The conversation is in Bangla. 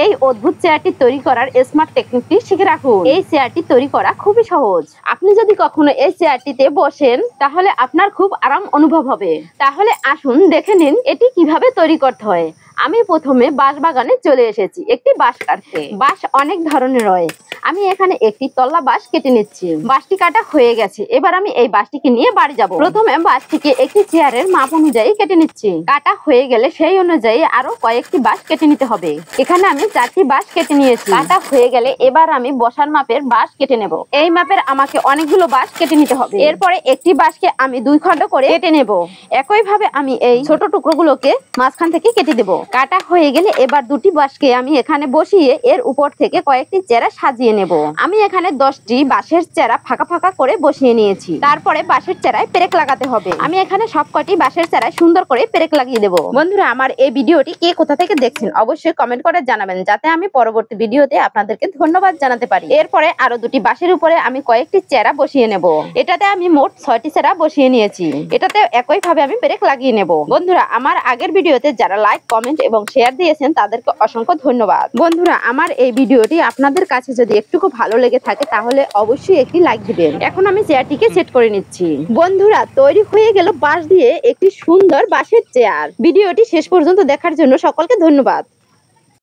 এই অদ্ভুত চেয়ারটি তৈরি করার স্মার্ট টেকনিকটি শিখে রাখুন। এই চেয়ারটি তৈরি করা খুবই সহজ। আপনি যদি কখনো এই চেয়ারটিতে বসেন তাহলে আপনার খুব আরাম অনুভব হবে। তাহলে আসুন দেখে নিন এটি কিভাবে তৈরি করতে হয়। আমি প্রথমে বাঁশ বাগানে চলে এসেছি একটি বাঁশ কাটতে। বাঁশ অনেক ধরনের হয়। আমি এখানে একটি তল্লা বাঁশ কেটে নিচ্ছি। বাঁশটি কাটা হয়ে গেছে। এবার আমি এই বাঁশটিকে নিয়ে বাড়ি যাব। প্রথমে বাঁশটিকে একটি চেয়ারের মাপ অনুযায়ী কেটে নিচ্ছি। কাটা হয়ে গেলে সেই অনুযায়ী আরো কয়েকটি বাঁশ কেটে নিতে হবে। এখানে আমি 4টি বাঁশ কেটে নিয়েছি। কাটা হয়ে গেলে এবার আমি বসার মাপের বাঁশ কেটে নেব। এই মাপের আমাকে অনেকগুলো বাঁশ কেটে নিতে হবে। এরপরে একটি বাঁশকে আমি 2 খণ্ড করে কেটে নেব। একই ভাবে আমি এই ছোট টুকরোগুলোকে মাঝখান থেকে কেটে দেব। কাটা হয়ে গেলে এবার 2টি বাঁশকে আমি এখানে বসিয়ে এর উপর থেকে কয়েকটি চেরা সাজিয়ে নেব। আমি এখানে 10টি বাঁশের চেরা ফাঁকা ফাঁকা করে বসিয়ে নিয়েছি। তারপরে বাঁশের চেরায় পেরেক লাগাতে হবে। আমি এখানে সবকটি বাঁশের চেরায় সুন্দর করে পেরেক লাগিয়ে দেব। বন্ধুরা, আমার এই ভিডিওটি কে কোথা থেকে দেখছেন অবশ্যই কমেন্ট করে জানাবেন, যাতে আমি পরবর্তী ভিডিওতে আপনাদেরকে ধন্যবাদ জানাতে পারি। এরপরে আরো 2টি বাঁশের উপরে আমি কয়েকটি চেরা বসিয়ে নেব। এটাতে আমি মোট 6টি চেরা বসিয়ে নিয়েছি। এটাতে একই ভাবে আমি পেরেক লাগিয়ে নেব। বন্ধুরা, আমার আগের ভিডিওতে যারা লাইক, কমেন্ট এবং শেয়ার দিয়েছেন তাদেরকে অসংখ্য ধন্যবাদ। বন্ধুরা, আমার এই ভিডিওটি আপনাদের কাছে যদি একটুকু ভালো লেগে থাকে তাহলে অবশ্যই একটি লাইক দিবেন। এখন আমি চেয়ারটিকে সেট করে নিচ্ছি। বন্ধুরা, তৈরি হয়ে গেল বাঁশ দিয়ে একটি সুন্দর বাঁশের চেয়ার। ভিডিওটি শেষ পর্যন্ত দেখার জন্য সকলকে ধন্যবাদ।